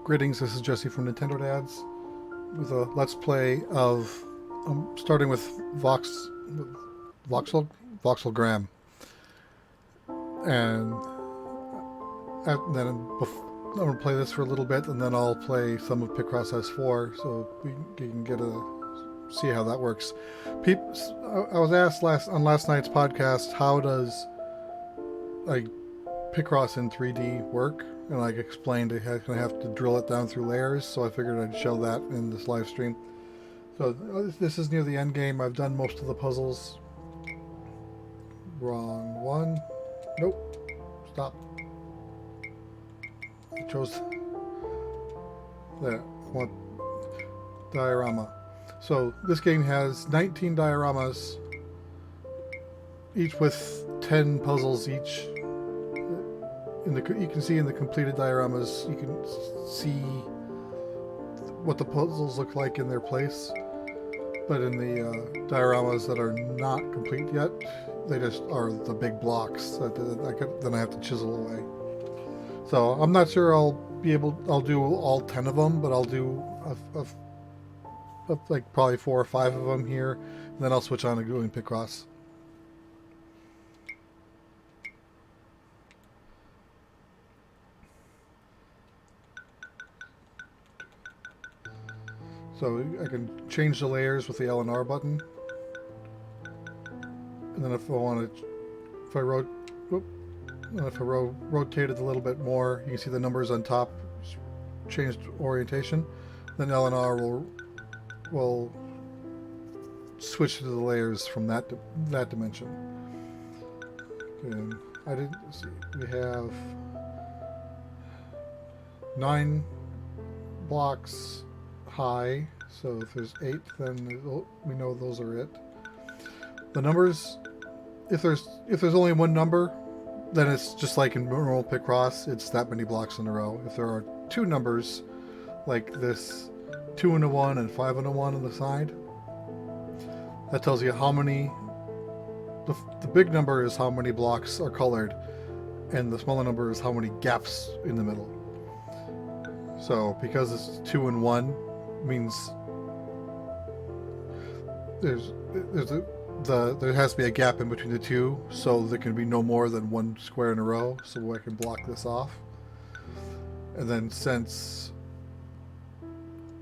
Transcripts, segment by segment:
Greetings, this is Jesse from Nintendo Dads with a Let's Play of starting with Voxel Voxelgram, and then I'm going to play this for a little bit, and then I'll play some of Picross S4 so we can see how that works. I was asked on last night's podcast, how does like Picross in 3D work? And like explained, I have to drill it down through layers, so I figured I'd show that in this live stream. So this is near the end game. I've done most of the puzzles. Wrong one. Nope. Stop. I chose there. I want diorama. So this game has 19 dioramas, each with 10 puzzles each. You can see in the completed dioramas, you can see what the puzzles look like in their place. But in the dioramas that are not complete yet, they just are the big blocks that then I have to chisel away. So I'm not sure I'll do all 10 of them, but I'll do like probably 4 or 5 of them here, and then I'll switch on to doing Picross. So I can change the layers with the L and R button, and then if I rotate it a little bit more, you can see the numbers on top changed orientation. Then L and R will switch to the layers from that dimension. And I didn't see. We have 9 blocks high, so if there's 8, then we know those are it. The numbers, if there's only one number, then it's just like in normal Picross, it's that many blocks in a row. If there are 2 numbers, like this 2 and a 1 and 5 and a 1 on the side, that tells you how many. The big number is how many blocks are colored, and the smaller number is how many gaps in the middle. So because it's 2 and 1 means there has to be a gap in between the 2, so there can be no more than 1 square in a row, so I can block this off. And then since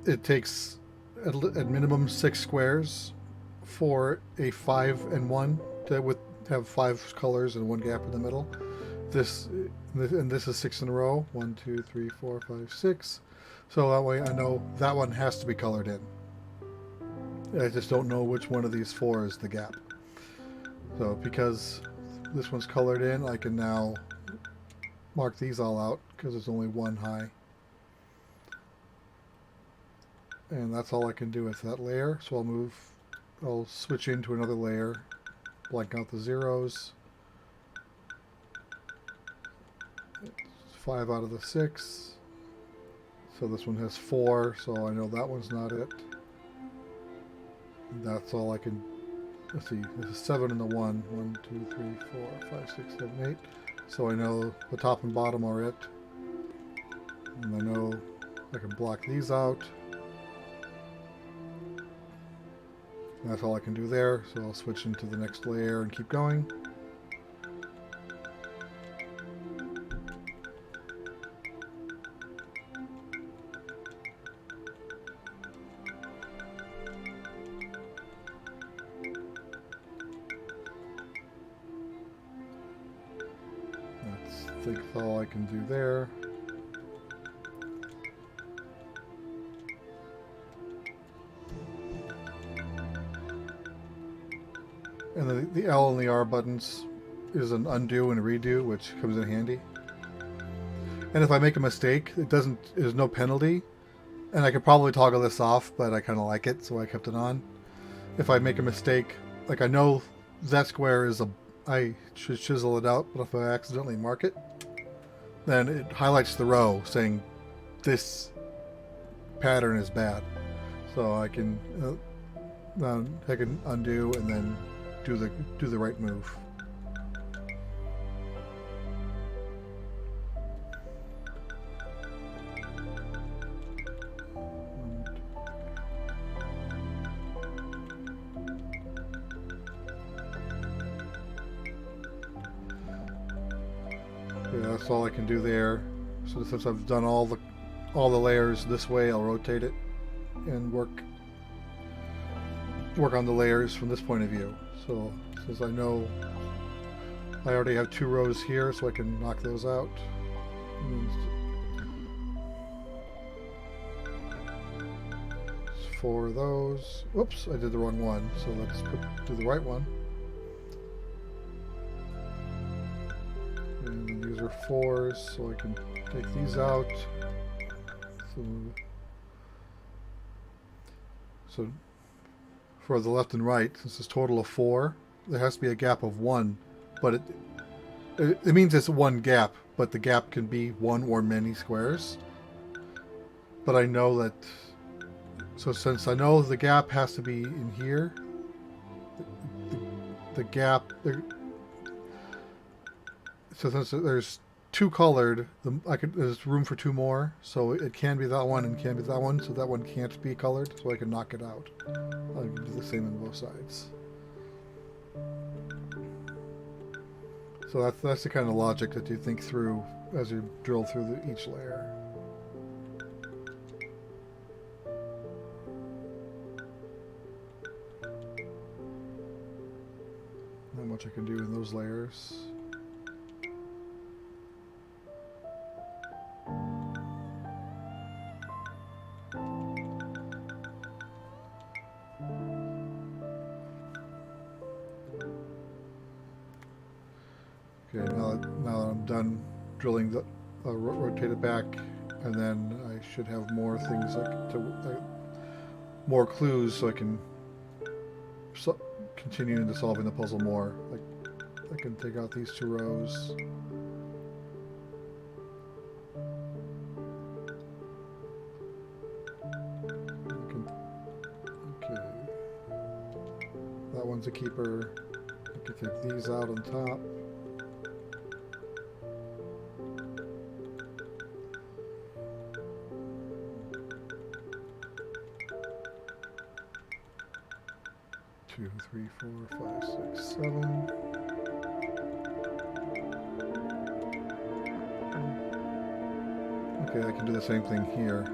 it takes at minimum 6 squares for a 5 and 1 to have 5 colors and 1 gap in the middle, this is 6 in a row, 1 2 3 4 5 6. So that way I know that one has to be colored in. I just don't know which one of these 4 is the gap. So because this one's colored in, I can now mark these all out because there's only 1 high. And that's all I can do with that layer. So I'll switch into another layer, blank out the zeros. 5 out of the 6. So this one has 4, so I know that one's not it. That's all I can. Let's see, this is 7 and the 1. 1, 2, 3, 4, 5, 6, 7, 8. So I know the top and bottom are it. And I know I can block these out. And that's all I can do there, so I'll switch into the next layer and keep going. I think that's all I can do there. And the L and the R buttons is an undo and redo, which comes in handy. And if I make a mistake, there's no penalty. And I could probably toggle this off, but I kind of like it, so I kept it on. If I make a mistake, like I know that square is I should chisel it out, but if I accidentally mark it, then it highlights the row saying this pattern is bad. So I can undo and then do the right move. that's all I can do there. So since I've done all the layers this way, I'll rotate it and work on the layers from this point of view. So since I know I already have 2 rows here, so I can knock those out. For those, oops, I did the wrong one. So let's do the right one. And then these are 4s, so I can take these out. So for the left and right, since it's total of 4, there has to be a gap of 1, but it means it's 1 gap, but the gap can be 1 or many squares. But I know that, so since I know the gap has to be in here, the gap, so since there's 2 colored, there's room for 2 more, so it can be that one and can be that one, so that one can't be colored, so I can knock it out. I can do the same on both sides. So that's the kind of logic that you think through as you drill through each layer. Not much I can do in those layers. Okay, now that I'm done drilling, rotate it back, and then I should have more things more clues, so I can continue into solving the puzzle more. Like I can take out these 2 rows. Okay, that one's a keeper. I can take these out on top. 2, 3, 4, 5, 6, 7. Okay, I can do the same thing here.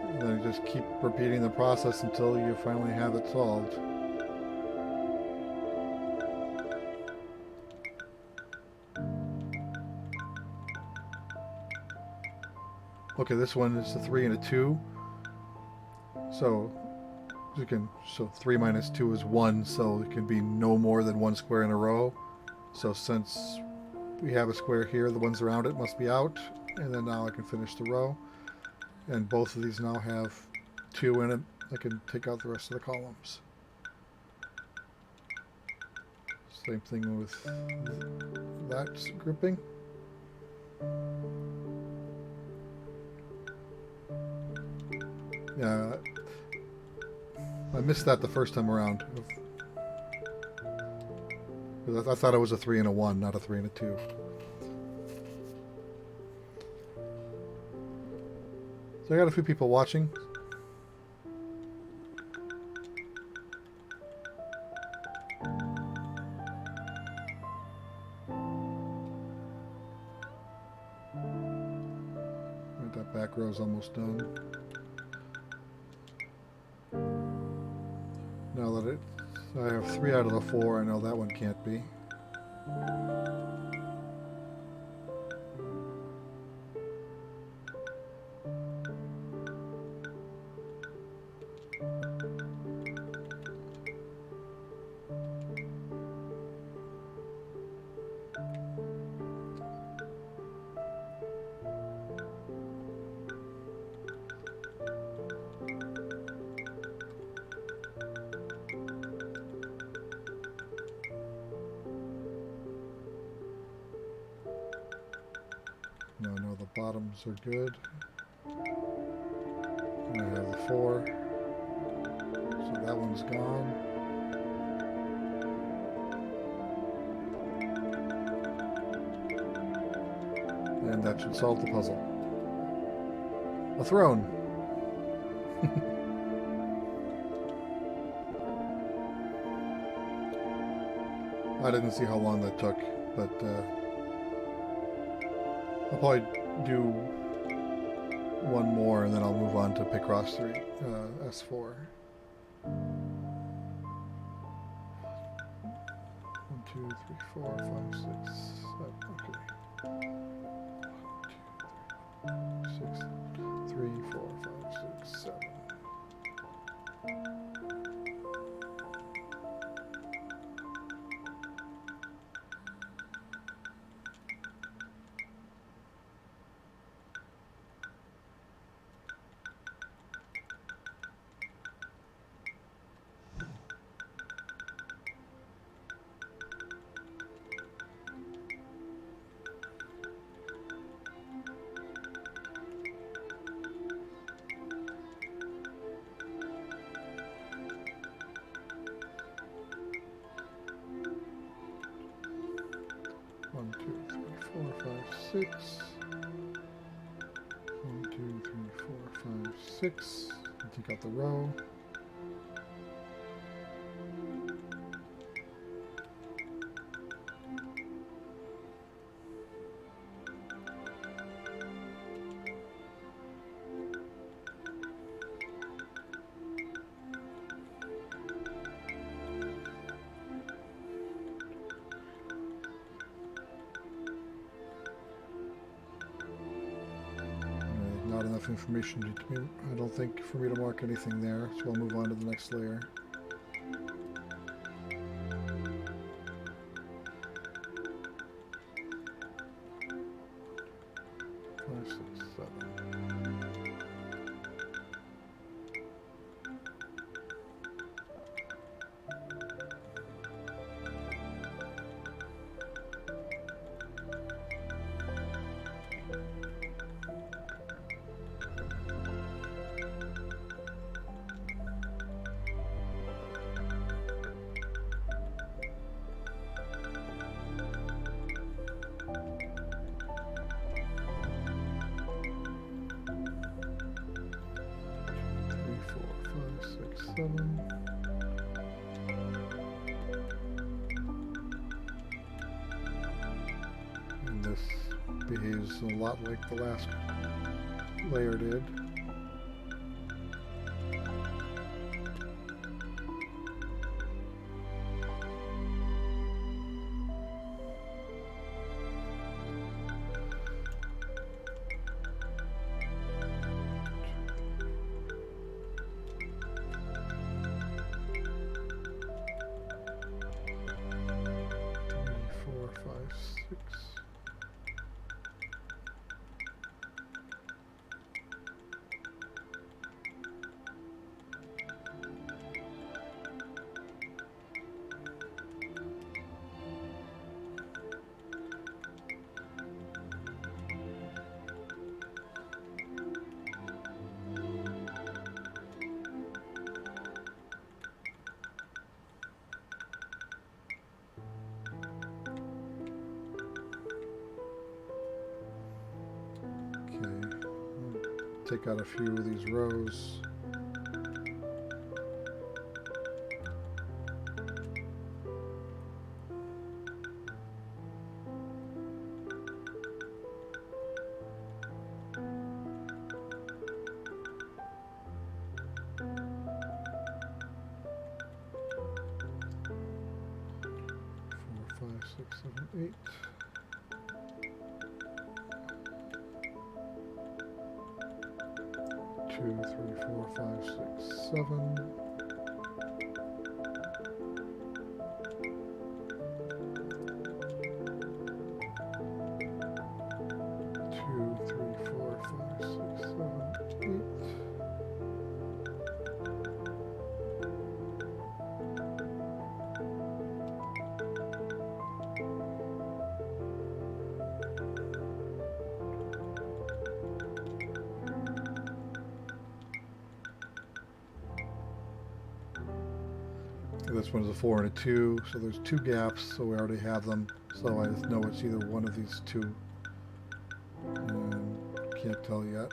And then you just keep repeating the process until you finally have it solved. Okay, this one is a 3 and a 2. So 3 minus 2 is 1, so it can be no more than 1 square in a row. So since we have a square here, the ones around it must be out, and then now I can finish the row. And both of these now have 2 in it. I can take out the rest of the columns. Same thing with that grouping. Yeah, I missed that the first time around. I thought it was a 3 and a 1, not a 3 and a 2. So I got a few people watching. Right, that back row is almost done. Now that I have 3 out of the 4, I know that one can't be. No, the bottoms are good. And I have the 4. So that one's gone. And that should solve the puzzle. A throne. I didn't see how long that took, but I'll probably do one more and then I'll move on to Picross S4. 1, 2, 3, 4, 5, 6, 7. Okay. 1, 2, 3, 4, 5, 6, 7. One, 2, 3, 4, 5, 6. 1, 2, 3, 4, 5, 6. Take out the row. Not enough information, I don't think, for me to mark anything there, so I'll move on to the next layer. Five, 6, 7. And this behaves a lot like the last layer did. Take out a few of these rows. Four, 5, 6, 7, 8. 2, 3, 4, 5, 6, 7. 2, 3, 4, 5, 6, 7, 8. This one is a 4 and a 2, so there's 2 gaps, so we already have them. So I just know it's either one of these 2 Can't tell yet.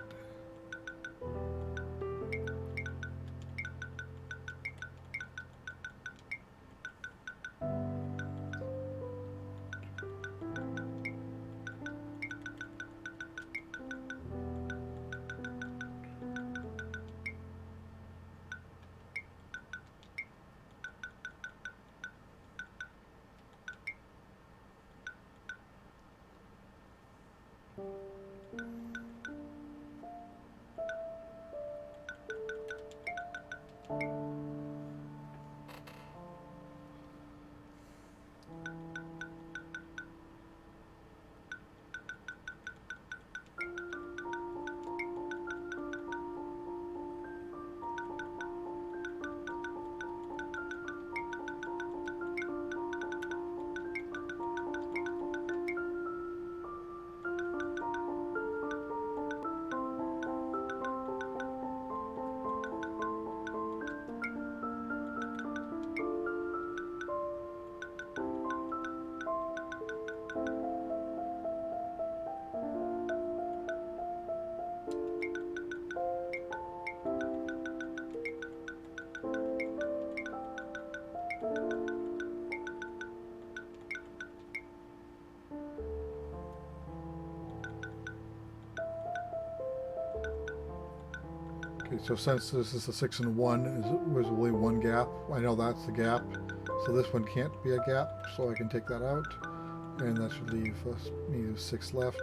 Okay, so since this is a 6 and 1, was only one gap. I know that's the gap, so this one can't be a gap, so I can take that out, and that should leave us me with 6 left.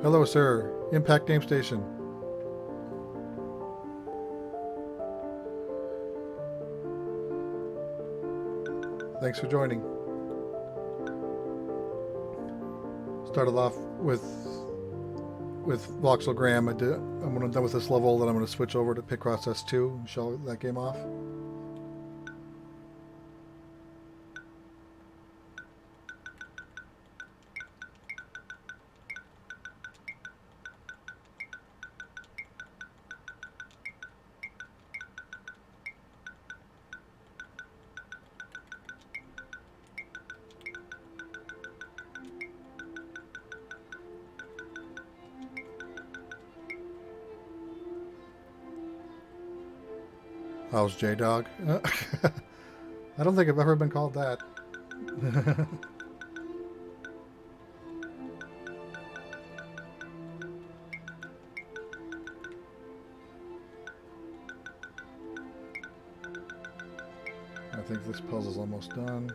Hello, sir. Impact Game Station. Thanks for joining. Started off with Voxelgram. When I'm done with this level, then I'm going to switch over to Picross S2 and show that game off. How's J-Dog? I don't think I've ever been called that. I think this puzzle's almost done.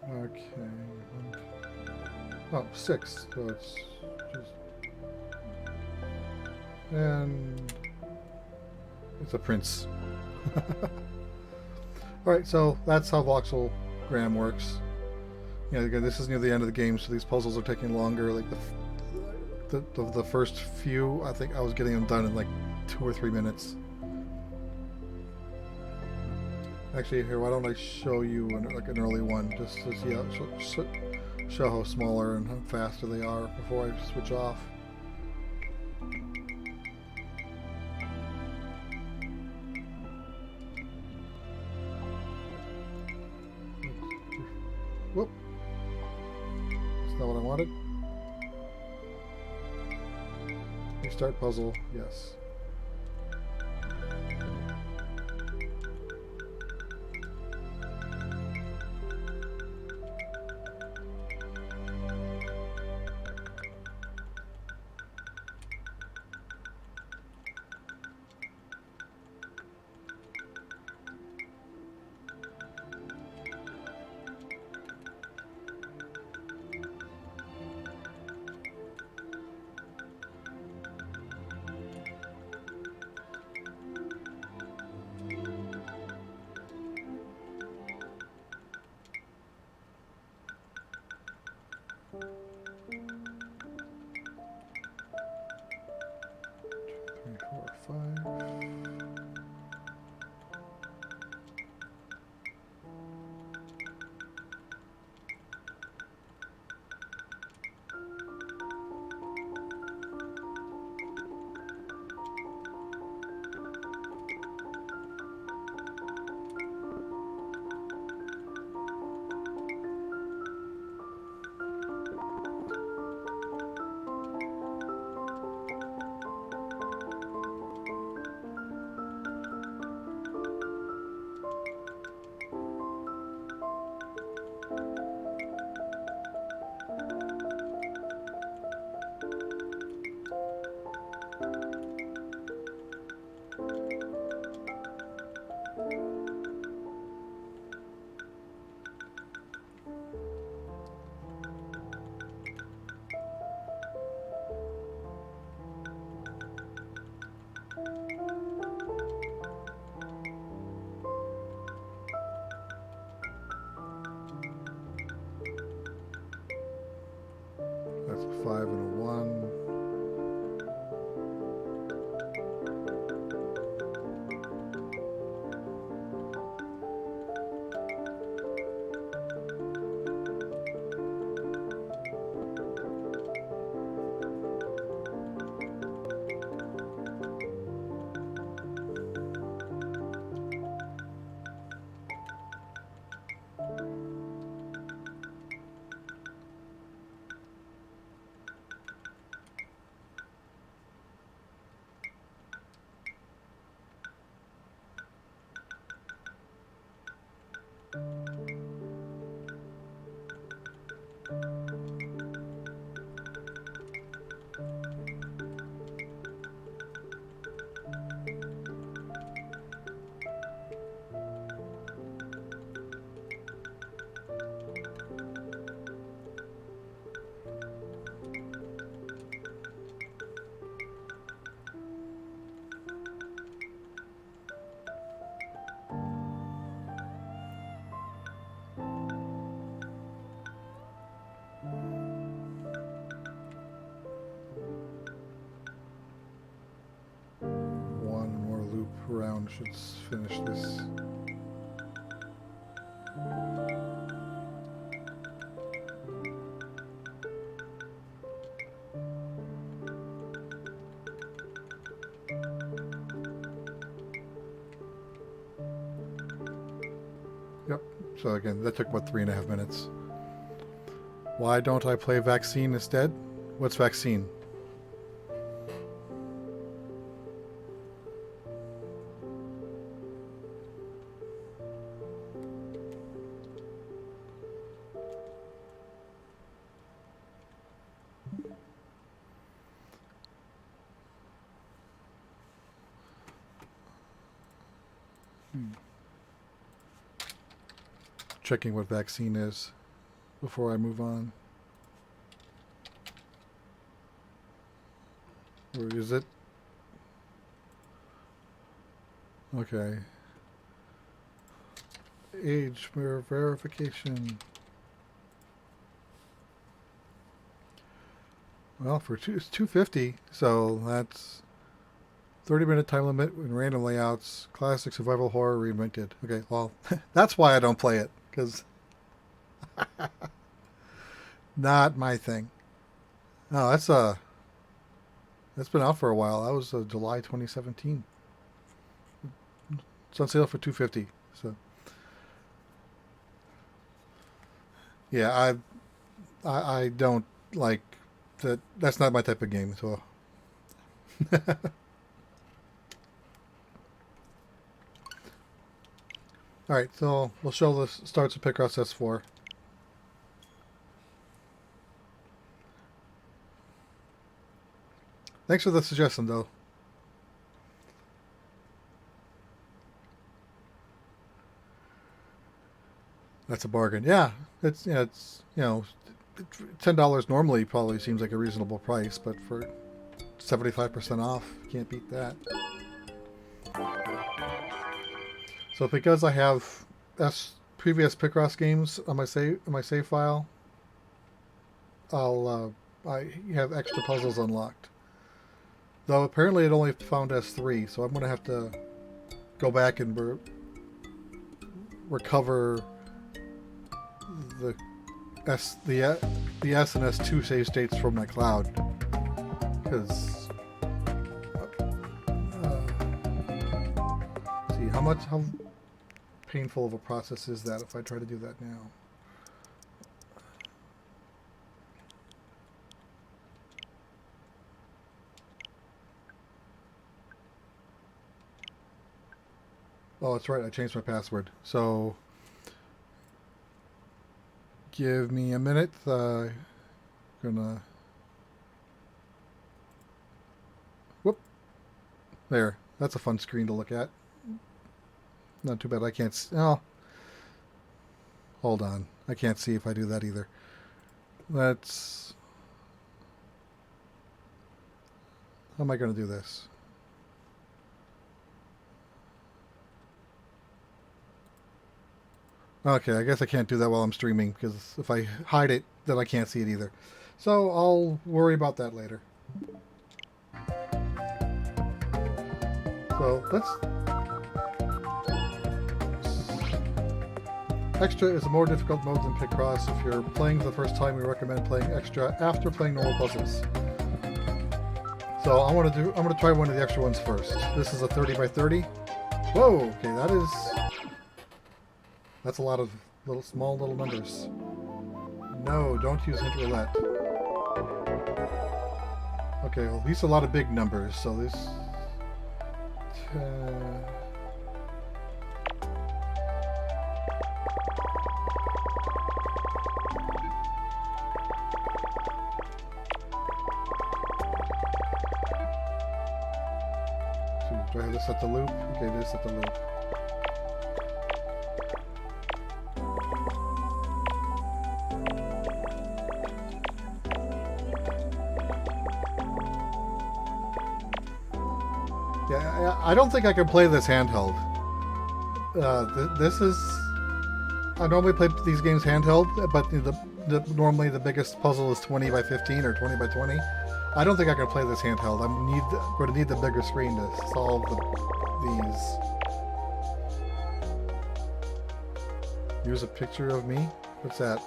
Okay. Oh, 6. So it's just... And... It's a prince. Alright, so that's how Voxelgram works. You know, again, this is near the end of the game, so these puzzles are taking longer. Like the first few, I think I was getting them done in like 2 or 3 minutes. Actually, here, why don't I show you an early one, just to see how, show how smaller and how faster they are before I switch off. Whoop. That's not what I wanted. Restart puzzle, yes. 5 and a 1. One more loop around should finish this. Yep. So again, that took about 3.5 minutes. Why don't I play Vaccine instead? What's Vaccine? Checking what Vaccine is before I move on. Or is it? Okay. Age verification. Well, for it's 250, so that's 30-minute time limit in random layouts. Classic survival horror reinvented. Okay, well, that's why I don't play it, because not my thing. No, that's been out for a while. That was July 2017. It's on sale for 250. So yeah, I don't like that. That's not my type of game. So all right, so we'll show the starts of Picross S4. Thanks for the suggestion, though. That's a bargain. Yeah, it's $10 normally probably seems like a reasonable price, but for 75% off, can't beat that. So because I have previous Picross games on my save file, I have extra puzzles unlocked. Though apparently it only found S3, so I'm gonna have to go back and recover the S and S2 save states from my cloud, because see how painful of a process is that if I try to do that now. Oh, that's right. I changed my password. So give me a minute. Gonna. Whoop. There. That's a fun screen to look at. Not too bad. I can't. Oh. Hold on. I can't see if I do that either. Let's. How am I going to do this? Okay, I guess I can't do that while I'm streaming, because if I hide it, then I can't see it either. So I'll worry about that later. So let's... Extra is a more difficult mode than Picross. If you're playing for the first time, we recommend playing Extra after playing normal puzzles. So I'm gonna try one of the extra ones first. This is a 30 by 30. Whoa, okay, that's a lot of small little numbers. No, don't use hint roulette. Okay, well these are a lot of big numbers, so this... Do I have this at the loop? Okay, this at the loop. Yeah, I don't think I can play this handheld. This is... I normally play these games handheld, but normally the biggest puzzle is 20 by 15 or 20 by 20. I don't think I can play this handheld. I'm going to need the bigger screen to solve these. Use a picture of me? What's that?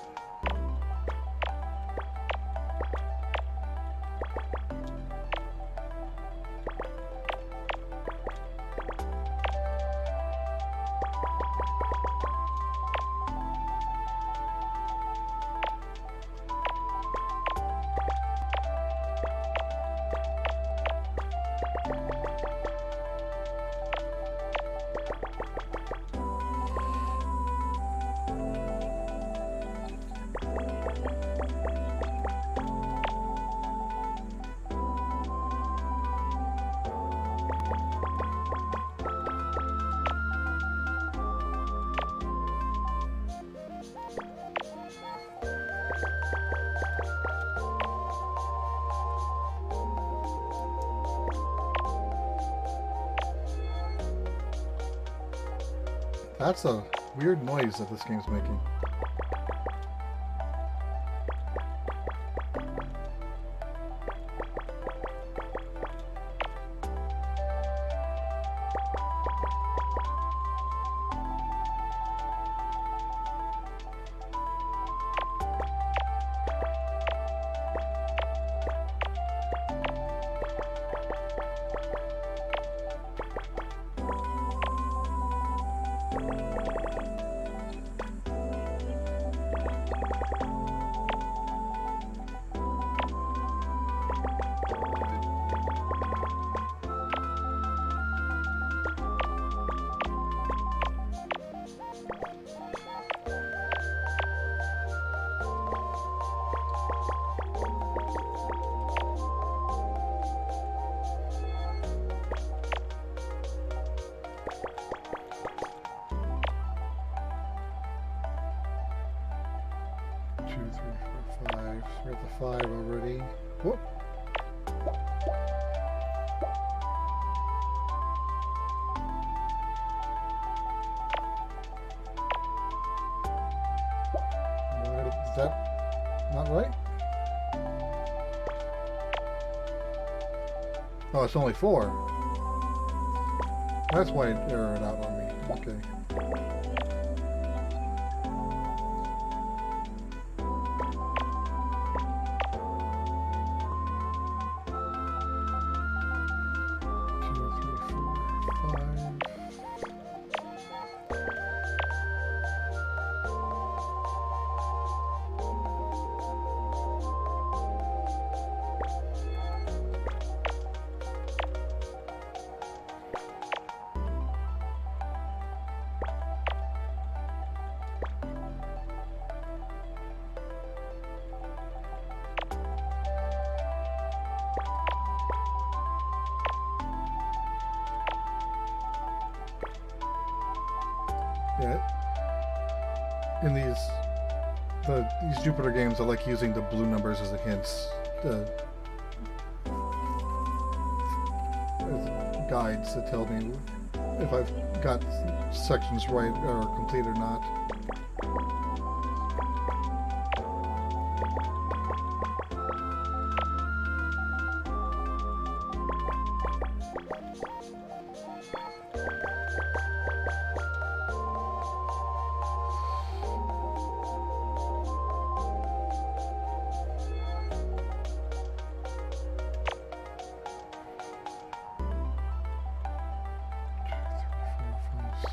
That's a weird noise that this game's making. We're at the 5 already. Whoop. Is that not right? Oh, it's only 4. That's why it errored out on me. Okay. Yeah. In these Jupiter games, I like using the blue numbers as the hints, as guides that tell me if I've got sections right or complete or not.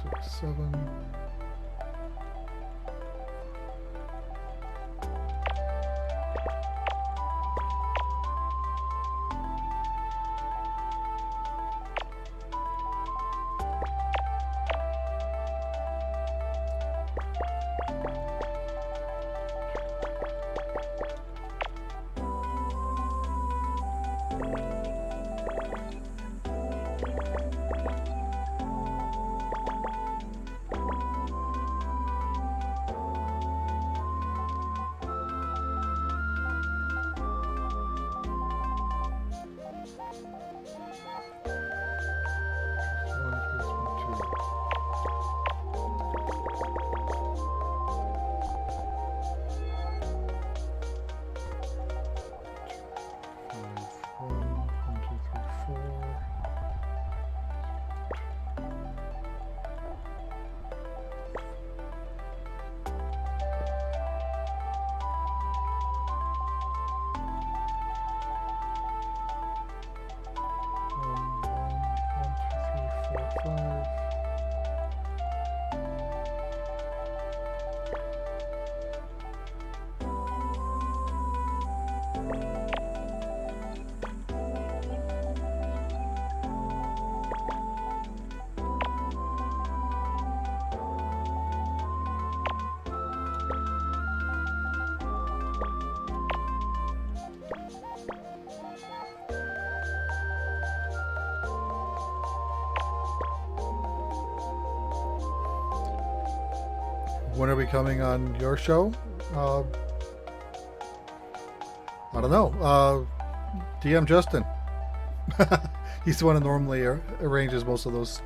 6, 7. When are we coming on your show? I don't know. DM Justin. He's the one who normally arranges most of those.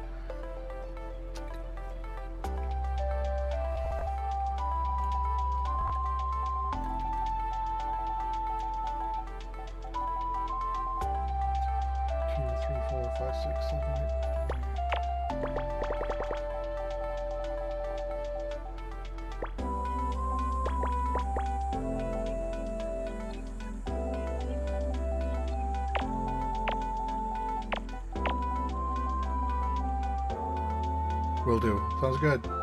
Will do. Sounds good. 2, 3,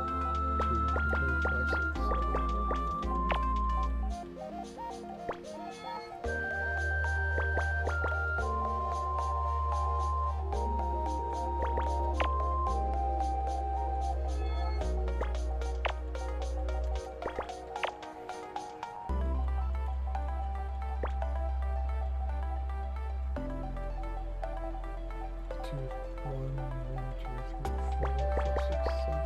4, 5, 6, 7. 2, 1, 1, 2, 3, 4, 5, 6, 7.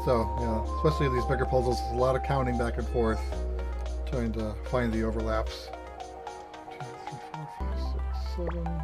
So, yeah, especially these bigger puzzles, there's a lot of counting back and forth, trying to find the overlaps. 2, 3, 4, 5, 6, 7.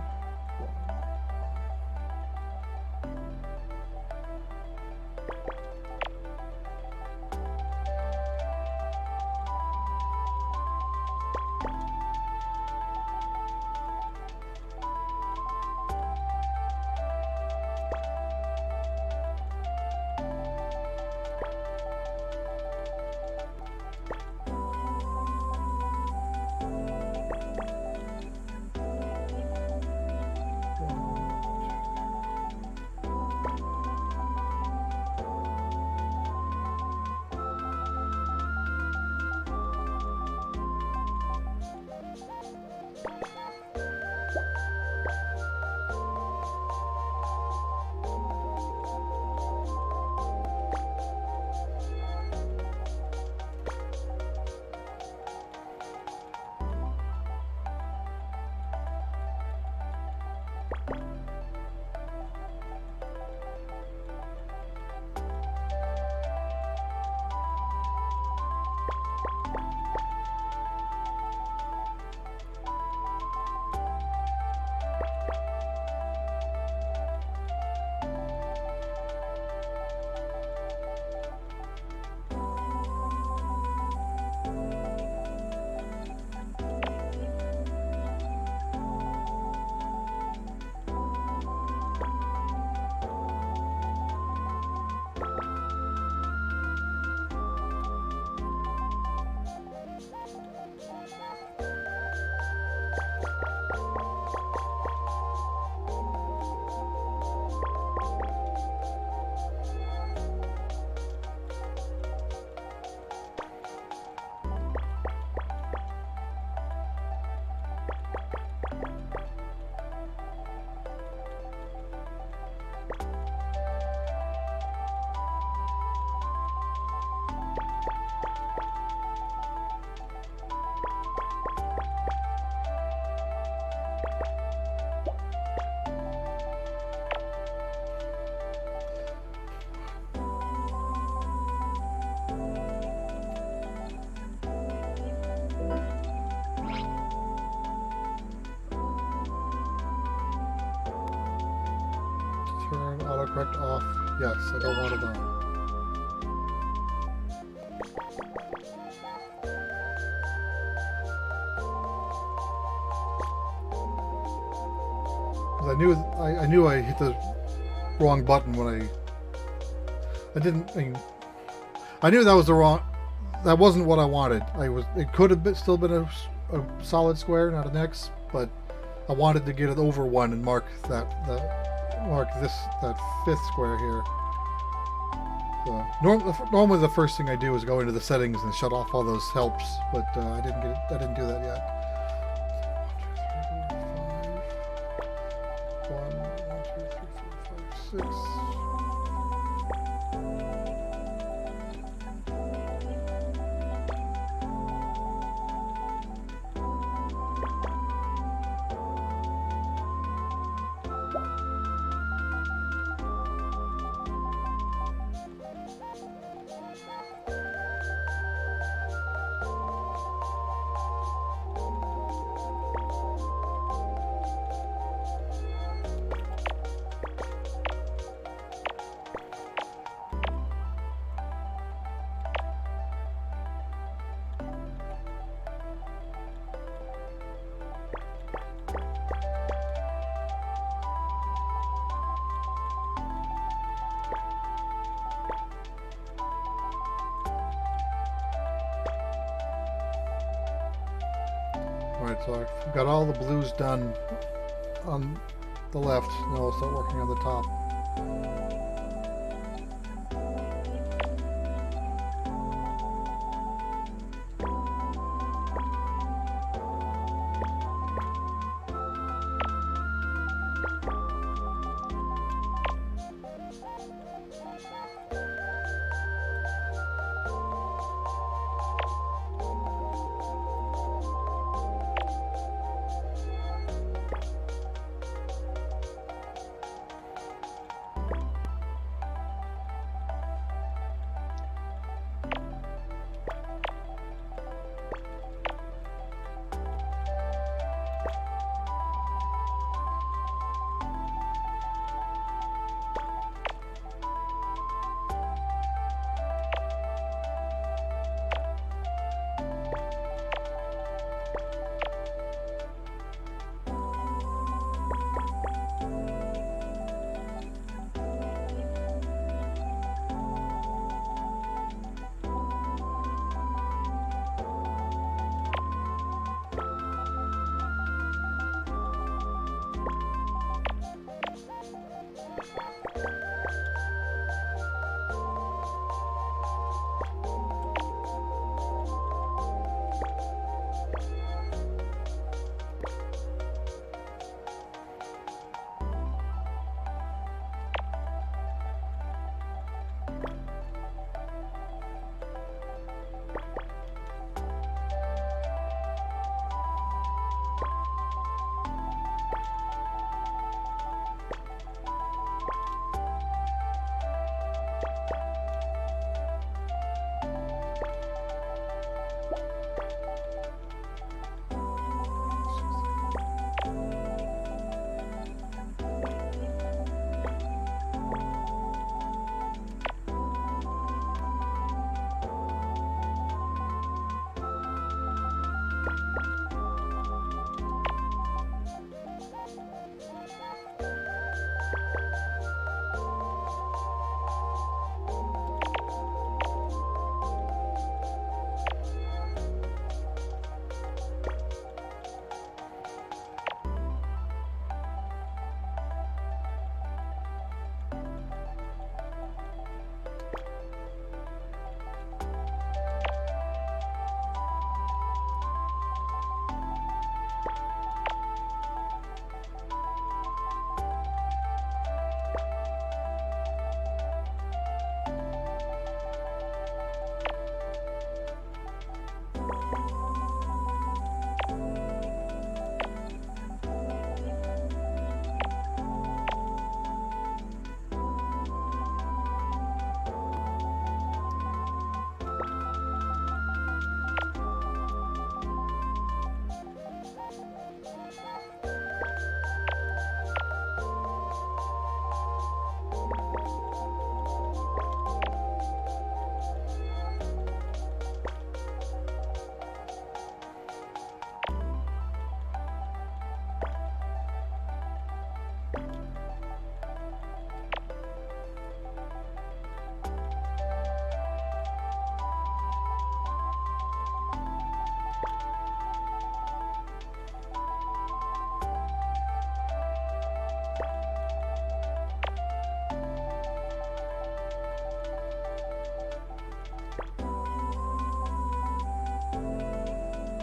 correct off? Yes, I don't want it on. 'Cause I knew I hit the wrong button when I didn't. I knew that was the wrong. That wasn't what I wanted. It could have still been a solid square, not an X, but I wanted to get it over 1 and mark that fifth square here. So normally the first thing I do is go into the settings and shut off all those helps, but I didn't do that yet. 1, 2, 3, 4, 5, 6. Alright, so I've got all the blues done on the left, and I'll start working on the top.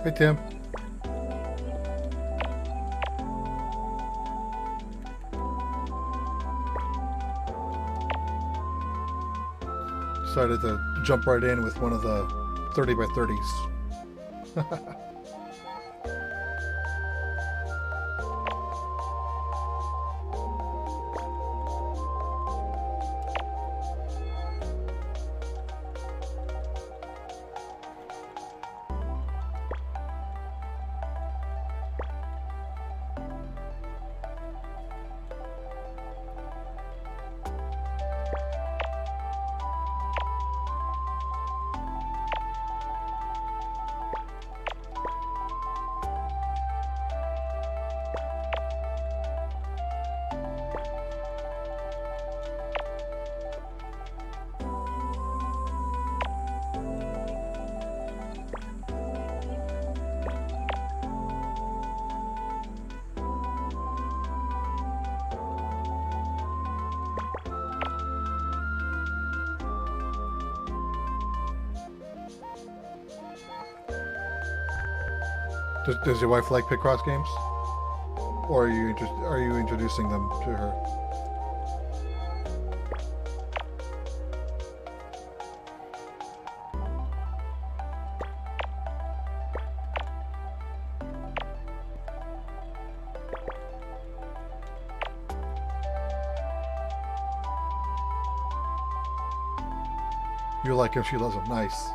Hey, Tim. Decided to jump right in with one of the 30 by 30s. Does your wife like Picross games? Or are you introducing them to her? You like him, she loves him. Nice.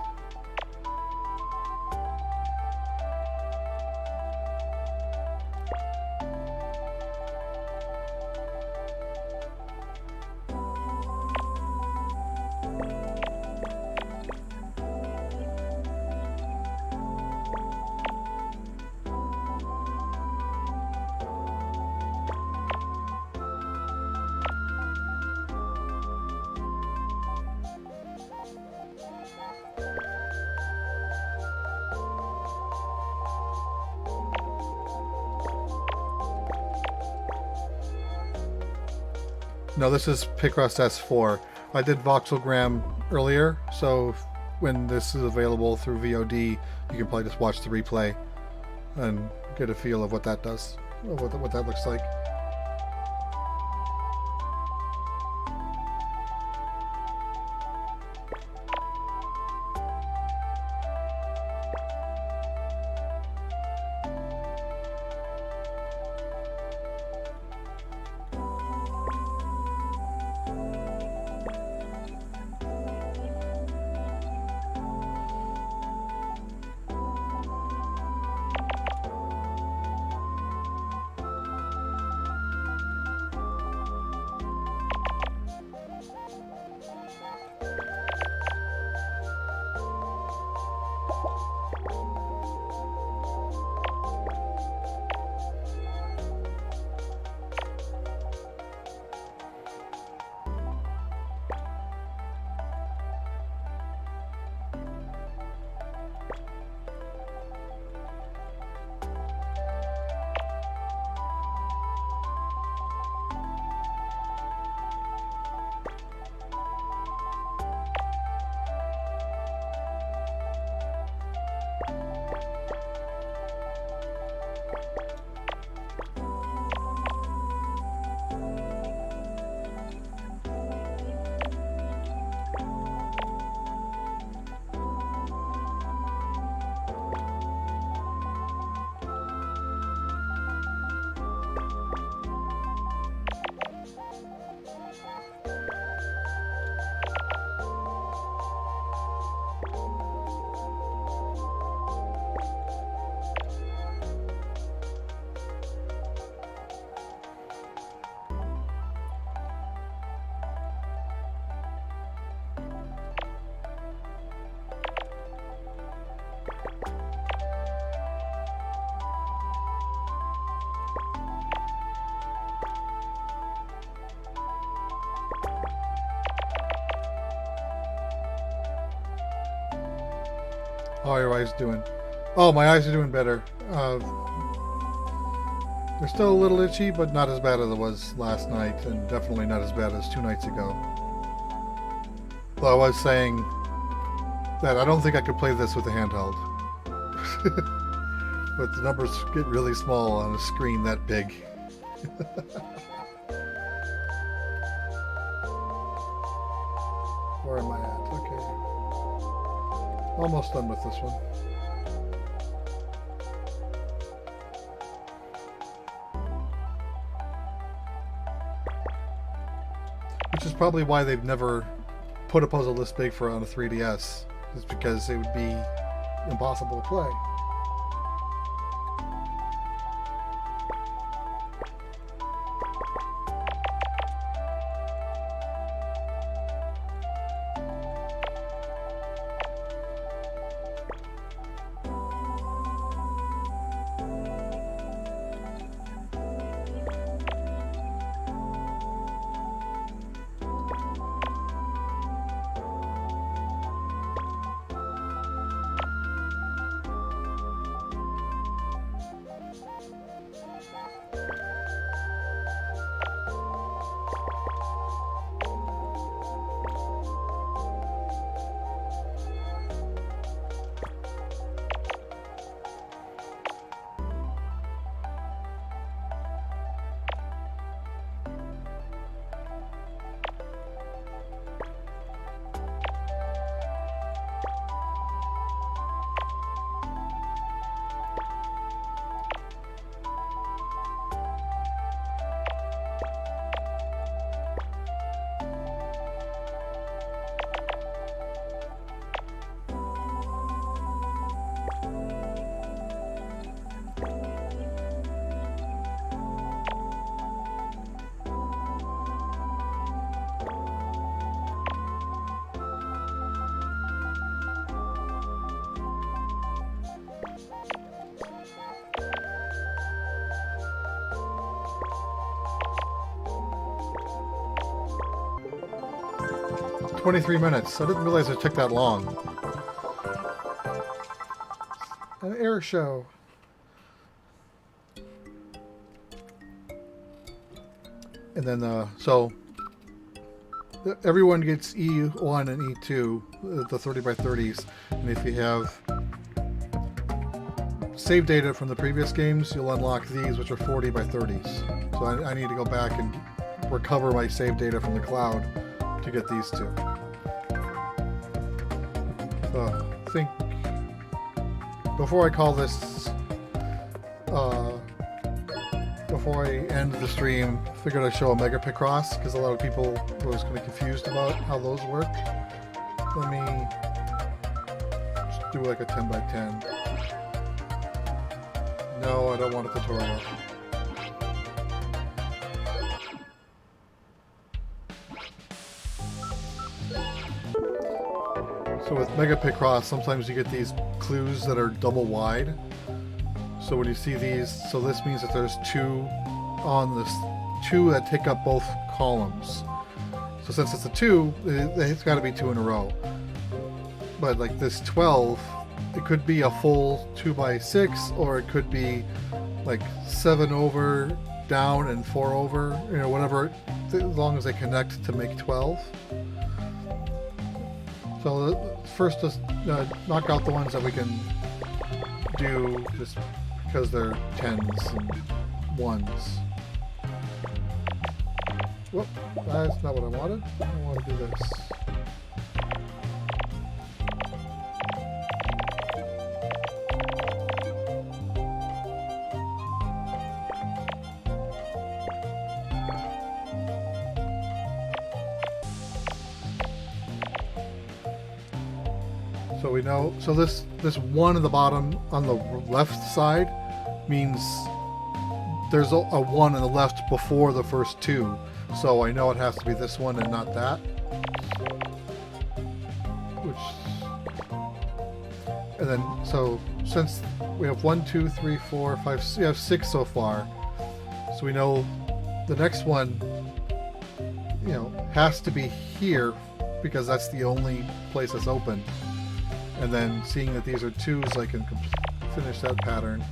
No, this is Picross S4. I did Voxelgram earlier, so when this is available through VOD, you can probably just watch the replay and get a feel of what that does, what that looks like. How are your eyes doing? Oh, my eyes are doing better. They're still a little itchy, but not as bad as it was last night, and definitely not as bad as 2 nights ago. Though I was saying that I don't think I could play this with a handheld. But the numbers get really small on a screen that big. Where am I at? Okay. Almost done with this one. Which is probably why they've never put a puzzle this big for on a 3DS. Is because it would be impossible to play. "23 minutes. I didn't realize it took that long." An air show. And then, so everyone gets E1 and E2, the 30 by 30s. And if you have save data from the previous games, you'll unlock these, which are 40 by 30s. So I need to go back and recover my save data from the cloud to get these two. So I think before I call this, before I end the stream, I figured I'd show a Mega Picross because a lot of people was kind of confused about how those work. Let me just do like a 10 by 10. No, I don't want a tutorial. So with Mega Picross, sometimes you get these clues that are double wide. So when you see these, so this means that there's two on this, two that take up both columns. So since it's a 2, it's got to be 2 in a row. But like this 12, it could be a full 2 by 6, or it could be like 7 over, down, and 4 over. You know, whatever, as long as they connect to make 12. So first, just knock out the ones that we can do just because they're 10s and 1s. Whoop, that's not what I wanted. I want to do this. So we know, so this 1 at the bottom on the left side means there's a 1 on the left before the first 2. So I know it has to be this one and not that. And then, so since we have 1, 2, 3, 4, 5, we have 6 so far. So we know the next one, you know, has to be here because that's the only place that's open. And then seeing that these are 2s, I can finish that pattern.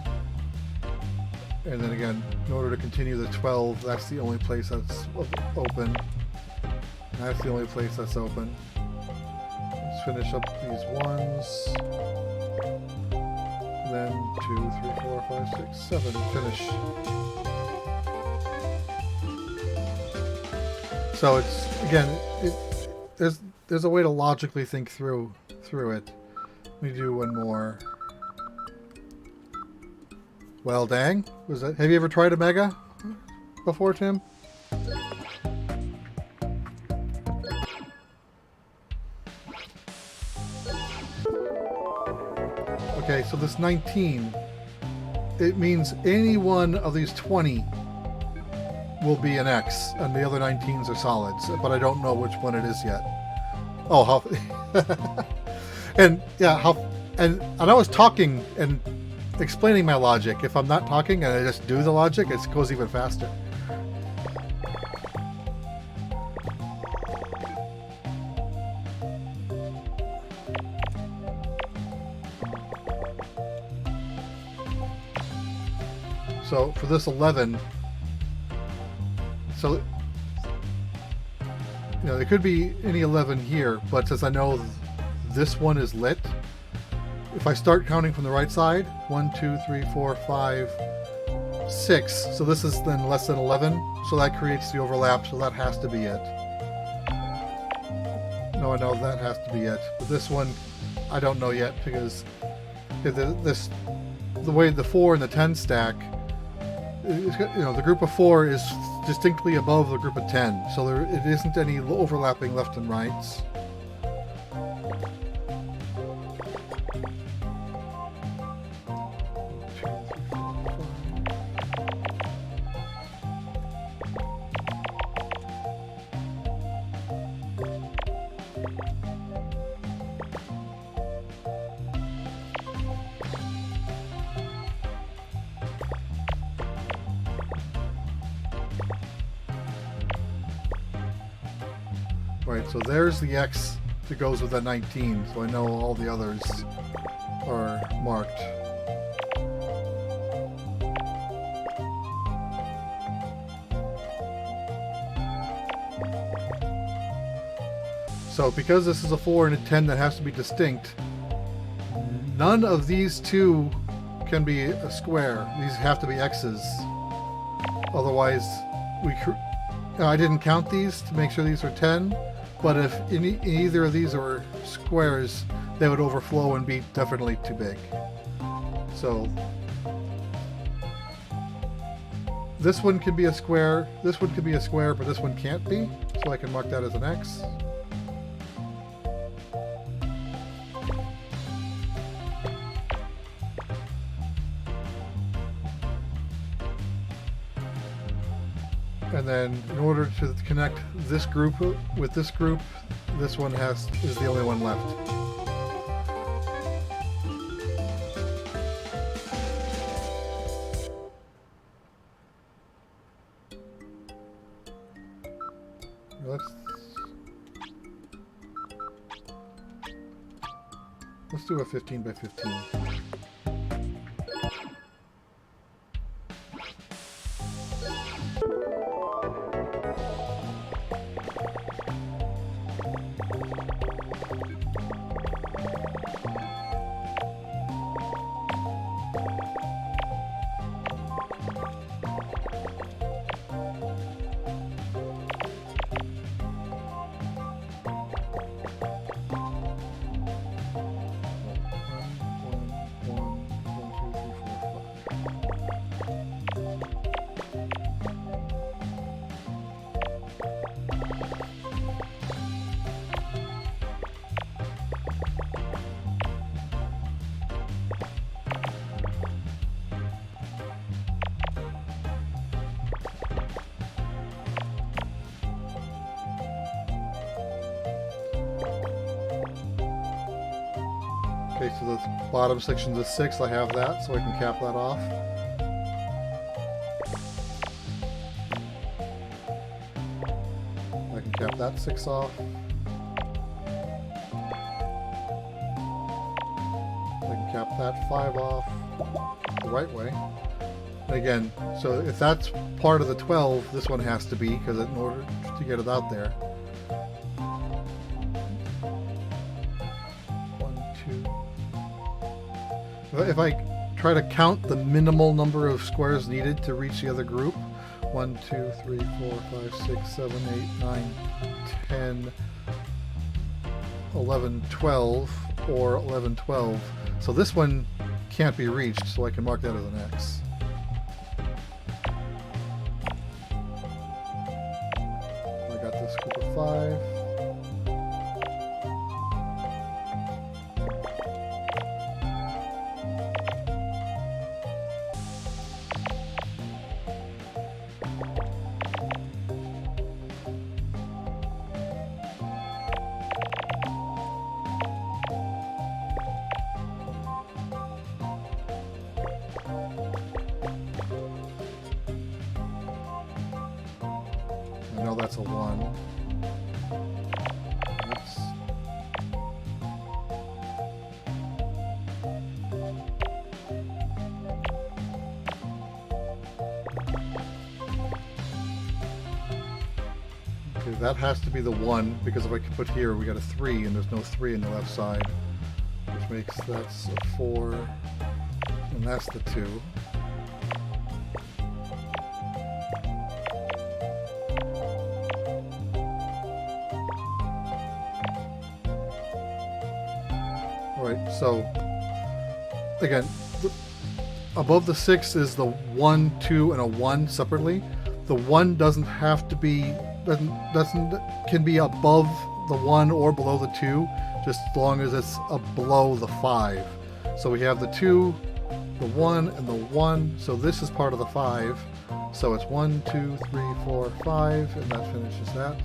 And then again, in order to continue the 12, that's the only place that's open. And that's the only place that's open. Let's finish up these 1s. And then 2, 3, 4, 4, 5, 6, 7. Finish. So it's, again, there's a way to logically think through it. Let me do one more. Well, dang. Was that? Have you ever tried a mega before, Tim? Okay, so this 19, it means any one of these 20 will be an X, and the other 19s are solids, but I don't know which one it is yet. Oh, how... and, yeah, how... And I was talking and explaining my logic. If I'm not talking and I just do the logic, it goes even faster. So for this 11, so you know, it could be any 11 here, but since I know this one is lit, if I start counting from the right side, 1, 2, 3, 4, 5, 6. So this is then less than 11, so that creates the overlap. So that has to be it. No, I know that has to be it. But this one, I don't know yet because the way the 4 and the 10 stack. You know, the group of 4 is distinctly above the group of 10, so it isn't any overlapping left and rights. Right, so there's the X that goes with the 19, so I know all the others are marked. So because this is a 4 and a 10 that has to be distinct, none of these two can be a square. These have to be X's. Otherwise, I didn't count these to make sure these are 10. But if either of these were squares, they would overflow and be definitely too big. So this one can be a square, this one could be a square, but this one can't be. So I can mark that as an X. And then in order to connect this group with this group, this one is the only one left. Let's do a 15 by 15. Okay, so the bottom section's a 6, I have that, so I can cap that off. I can cap that 6 off. I can cap that 5 off the right way. And again, so if that's part of the 12, this one has to be, because in order to get it out there. If I try to count the minimal number of squares needed to reach the other group. 1, 2, 3, 4, 5, 6, 7, 8, 9, 10, 11, 12, or 11, 12. So this one can't be reached, so I can mark that as an X. I got this group of 5. I know that's a 1. Oops. Okay, that has to be the 1, because if I can put here, we got a 3, and there's no 3 on the left side, which makes that's a 4, and that's the 2. Alright, so again, above the 6 is the 1, 2, and a 1 separately. The 1 doesn't have to be, can be above the 1 or below the 2, just as long as it's below the 5. So we have the 2, the 1, and the 1. So this is part of the 5. So it's 1, 2, 3, 4, 5, and that finishes that.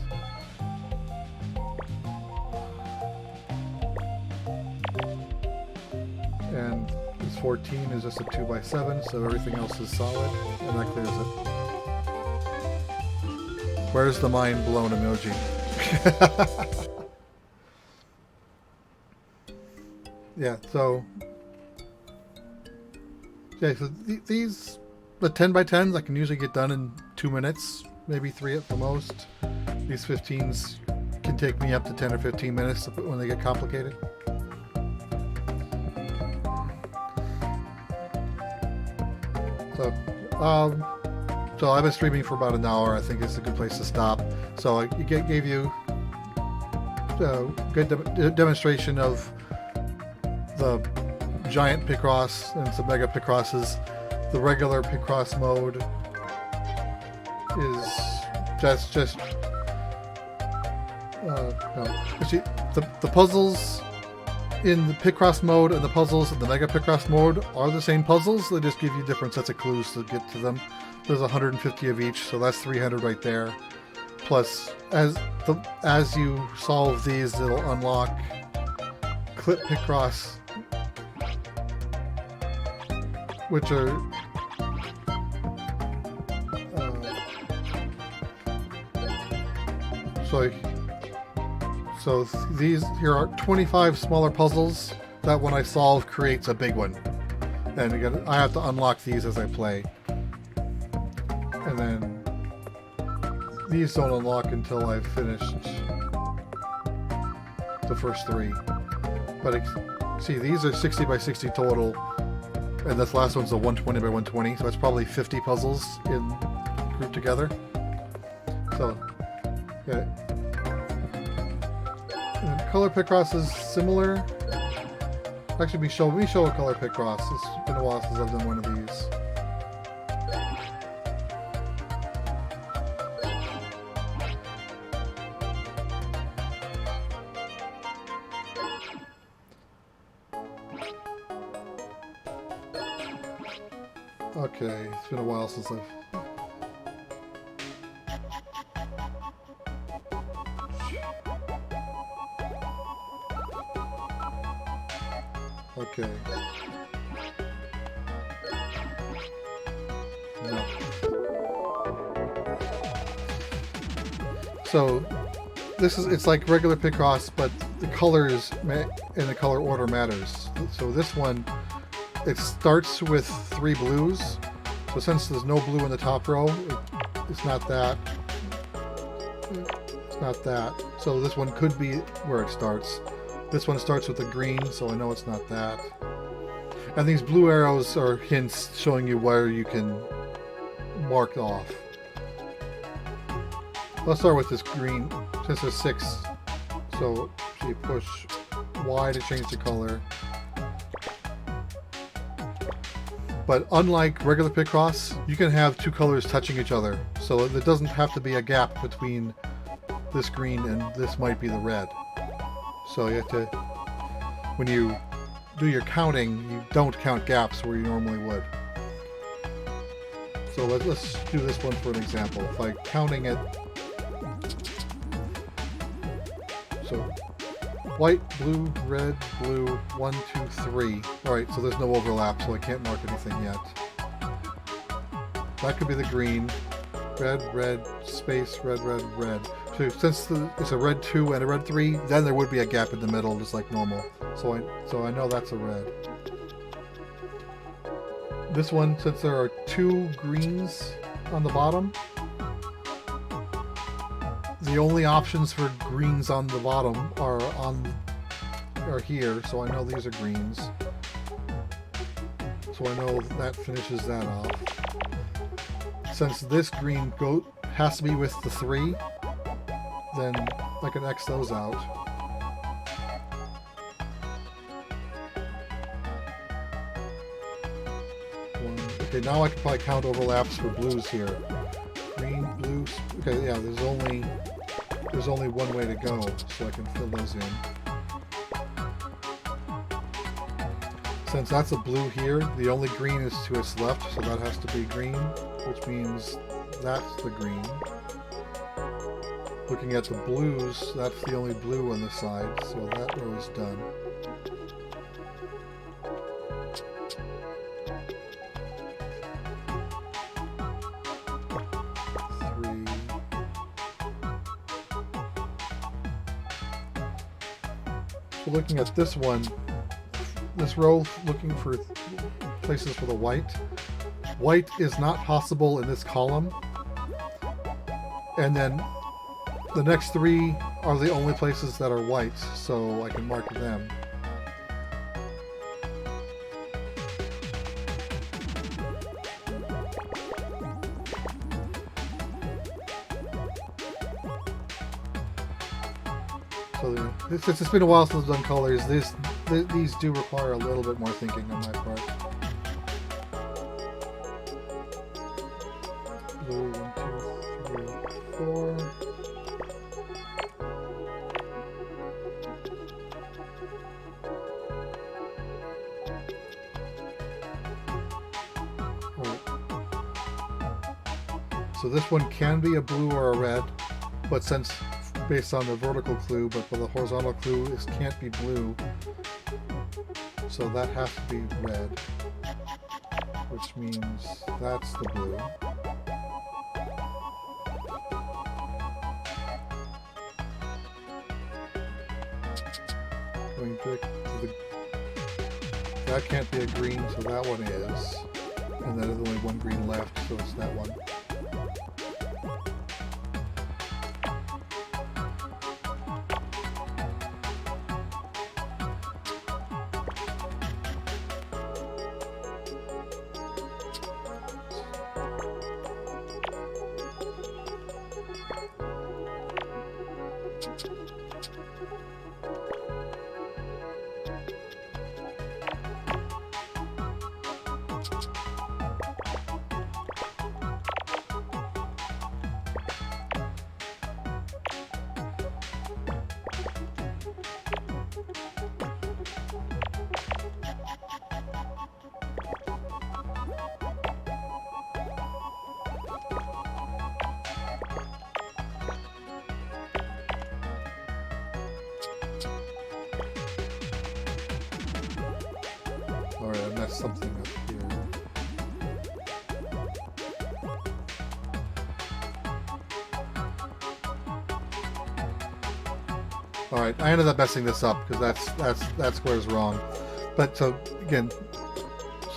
And this 14 is just a 2x7, so everything else is solid, and that clears it. Where's the mind blown emoji? Yeah, so these, the 10x10s I can usually get done in 2 minutes, maybe 3 at the most. These 15s can take me up to 10 or 15 minutes when they get complicated. So I've been streaming for about an hour. I think it's a good place to stop. So I gave you a good demonstration of the giant Picross and some mega Picrosses. The regular Picross mode is just no. See, the puzzles in the Picross mode and the puzzles in the Mega Picross mode are the same puzzles. They just give you different sets of clues to get to them. There's 150 of each, so that's 300 right there. Plus, as you solve these, it'll unlock Clip Picross, which are so these here are 25 smaller puzzles that when I solve creates a big one. And again, I have to unlock these as I play. And then these don't unlock until I've finished the first 3. But see, these are 60 by 60 total, and this last one's a 120 by 120, so it's probably 50 puzzles grouped together. So, yeah. And color Picross is similar. Actually, we show a color Picross. It's been a while since I've done one of these. Okay, it's been a while since I've... Okay. No. So, it's like regular Picross, but the colors and the color order matters. So this one, it starts with 3 blues. So since there's no blue in the top row, it's not that. It's not that. So this one could be where it starts. This one starts with the green, so I know it's not that. And these blue arrows are hints showing you where you can mark off. Let's start with this green, since there's 6. So you push Y to change the color. But unlike regular Picross, you can have 2 colors touching each other. So there doesn't have to be a gap between this green and this might be the red. So you have to, when you do your counting, you don't count gaps where you normally would. So let's do this one for an example. If I'm counting it, so white, blue, red, blue, 1, 2, 3. Alright, so there's no overlap, so I can't mark anything yet. That could be the green. Red, red, space, red, red, red. So since it's a red 2 and a red 3, then there would be a gap in the middle, just like normal. So I know that's a red. This one, since there are 2 greens on the bottom, the only options for greens on the bottom are here, so I know these are greens. So I know that finishes that off. Since this green has to be with the 3, then I can X those out. Okay, now I can probably count overlaps for blues here. Green, blue. Okay, yeah, there's only one way to go, so I can fill those in. Since that's a blue here, the only green is to its left, so that has to be green, which means that's the green. Looking at the blues, that's the only blue on the side, so that row is done. So looking at this one, this row, looking for places for the white. White is not possible in this column. And then the next 3 are the only places that are white, so I can mark them. So since it's been a while since I've done colors, these do require a little bit more thinking on my part. Blue, 1, 2, 3, 4. Right. So this one can be a blue or a red, but since based on the vertical clue, but for the horizontal clue, it can't be blue. So that has to be red, which means that's the blue. Going back to that can't be a green, so that one is. And then there's only one green left, so it's that one. Alright, I messed something up here. Alright, I ended up messing this up because that square's wrong. But so again,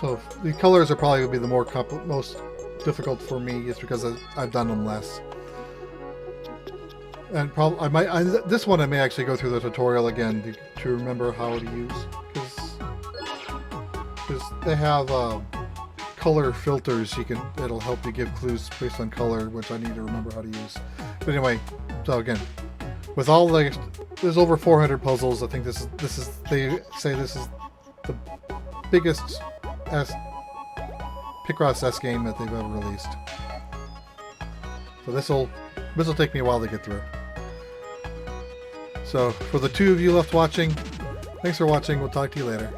so the colors are probably going to be the most difficult for me, is because I've done them less. And this one I may actually go through the tutorial again to remember how to use, because they have color filters. It'll help you give clues based on color, which I need to remember how to use. But anyway, so again, with all there's over 400 puzzles. I think this is they say this is the biggest Picross S game that they've ever released. So this will take me a while to get through. So for the 2 of you left watching, thanks for watching. We'll talk to you later.